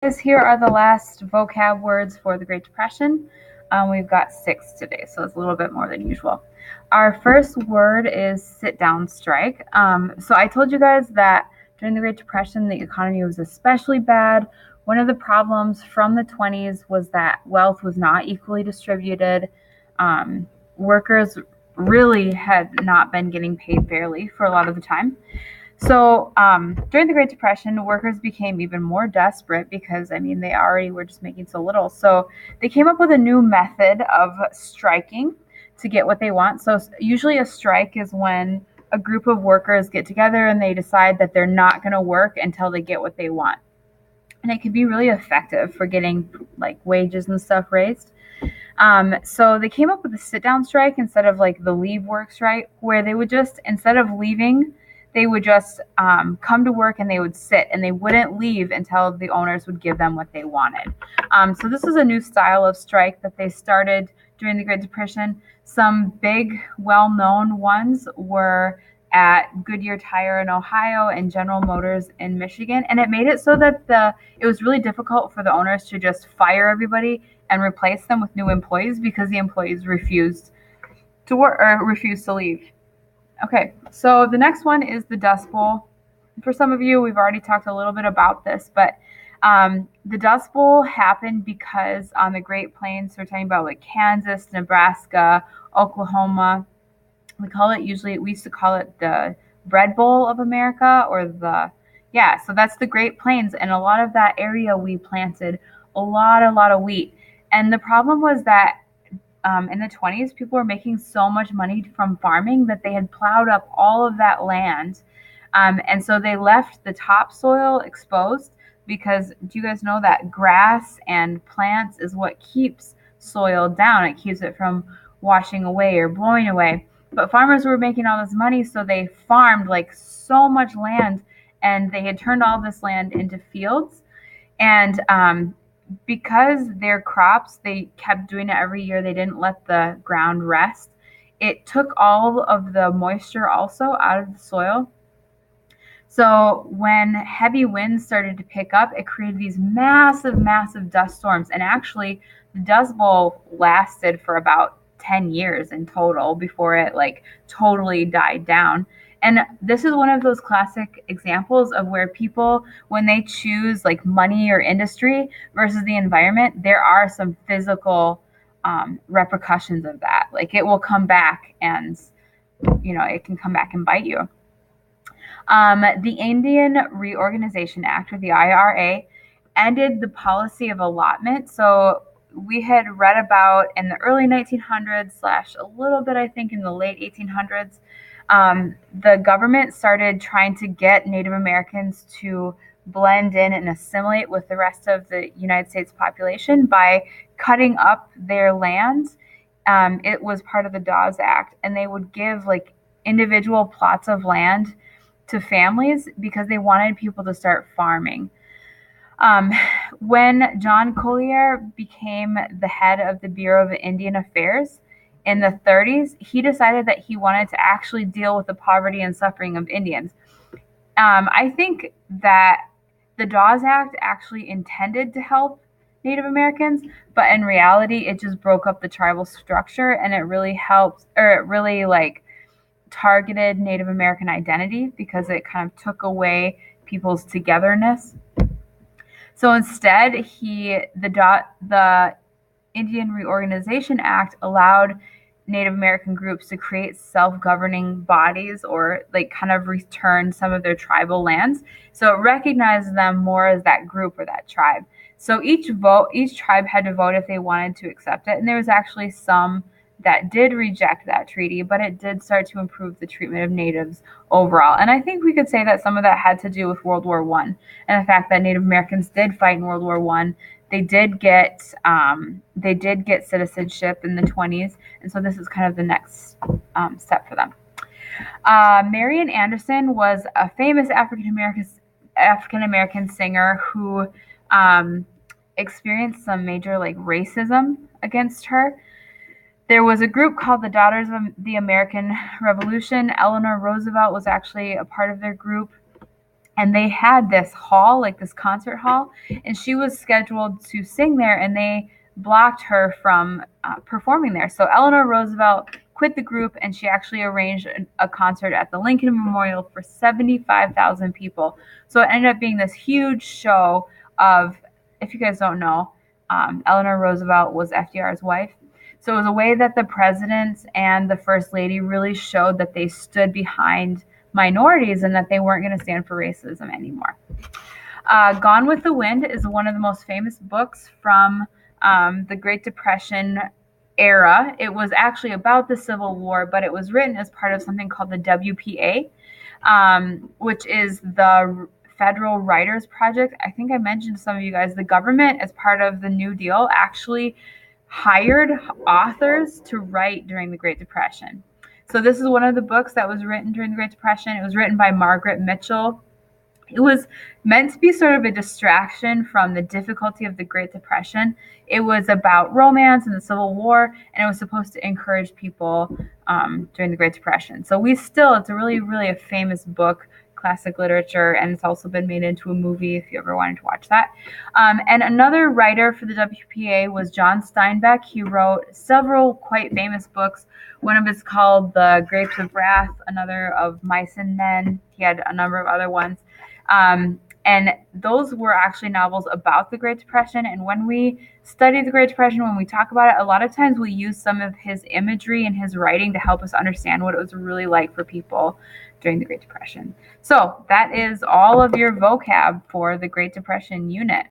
Here are the last vocab words for the Great Depression. We've got 6 today, so it's a little bit more than usual. Our first word is sit-down strike. So I told you guys that during the Great Depression, the economy was especially bad. One of the problems from the 20s was that wealth was not equally distributed. Workers really had not been getting paid fairly for a lot of the time. So during the Great Depression, workers became even more desperate because, they already were just making so little. So they came up with a new method of striking to get what they want. So usually a strike is when a group of workers get together and they decide that they're not going to work until they get what they want. And it can be really effective for getting like wages and stuff raised. So they came up with a sit down strike instead of like the leave work strike, where they would just, instead of leaving, they would just come to work and they would sit and they wouldn't leave until the owners would give them what they wanted. So this is a new style of strike that they started during the Great Depression. Some big, well-known ones were at Goodyear Tire in Ohio and General Motors in Michigan, and it made it so that it was really difficult for the owners to just fire everybody and replace them with new employees because the employees refused to work or refused to leave. Okay, so the next one is the Dust Bowl. For some of you, we've already talked a little bit about this, but the Dust Bowl happened because on the Great Plains, we're talking about like Kansas, Nebraska, Oklahoma. We used to call it the Bread Bowl of America, so that's the Great Plains. And a lot of that area we planted a lot of wheat. And the problem was that in the 20s, people were making so much money from farming that they had plowed up all of that land. And so they left the topsoil exposed because do you guys know that grass and plants is what keeps soil down? It keeps it from washing away or blowing away. But farmers were making all this money, so they farmed like so much land and they had turned all this land into fields. And because their crops, they kept doing it every year, they didn't let the ground rest. It took all of the moisture also out of the soil. So when heavy winds started to pick up, it created these massive, massive dust storms. And actually, the Dust Bowl lasted for about 10 years in total before it like totally died down. And this is one of those classic examples of where people, when they choose like money or industry versus the environment, there are some physical repercussions of that. Like it will come back and, it can come back and bite you. The Indian Reorganization Act, or the IRA, ended the policy of allotment. So we had read about in the early 1900s slash a little bit, I think, in the late 1800s, the government started trying to get Native Americans to blend in and assimilate with the rest of the United States population by cutting up their lands. It was part of the Dawes Act, and they would give like individual plots of land to families because they wanted people to start farming. Um, when John Collier became the head of the Bureau of Indian Affairs in the 30s, he decided that he wanted to actually deal with the poverty and suffering of Indians. I think that the Dawes Act actually intended to help Native Americans, but in reality, it just broke up the tribal structure and it really helped, or it really like targeted Native American identity because it kind of took away people's togetherness. So instead, the Indian Reorganization Act allowed Native American groups to create self-governing bodies or like kind of return some of their tribal lands. So it recognized them more as that group or that tribe. So each tribe had to vote if they wanted to accept it. And there was actually some that did reject that treaty, but it did start to improve the treatment of natives overall. And I think we could say that some of that had to do with World War One and the fact that Native Americans did fight in World War One. They did get citizenship in the 20s, and so this is kind of the next step for them. Marian Anderson was a famous African American singer who experienced some major like racism against her. There was a group called the Daughters of the American Revolution. Eleanor Roosevelt was actually a part of their group. and they had this hall, like this concert hall, and she was scheduled to sing there, and they blocked her from performing there. So Eleanor Roosevelt quit the group, and she actually arranged a concert at the Lincoln Memorial for 75,000 people. So it ended up being this huge show of, if you guys don't know, Eleanor Roosevelt was FDR's wife. So it was a way that the president and the first lady really showed that they stood behind minorities and that they weren't going to stand for racism anymore. Gone with the Wind is one of the most famous books from the Great Depression era. It was actually about the Civil War, but it was written as part of something called the WPA, which is the Federal Writers Project. I think I mentioned to some of you guys, the government, as part of the New Deal, actually hired authors to write during the Great Depression. So this is one of the books that was written during the Great Depression. It was written by Margaret Mitchell. It was meant to be sort of a distraction from the difficulty of the Great Depression. It was about romance and the Civil War, and it was supposed to encourage people during the Great Depression. So it's a really, really a famous book, classic literature, and it's also been made into a movie if you ever wanted to watch that. And another writer for the WPA was John Steinbeck. He wrote several quite famous books. One of it's called The Grapes of Wrath, another of Mice and Men. He had a number of other ones. And those were actually novels about the Great Depression. And when we study the Great Depression, when we talk about it, a lot of times we use some of his imagery and his writing to help us understand what it was really like for people during the Great Depression. So that is all of your vocab for the Great Depression unit.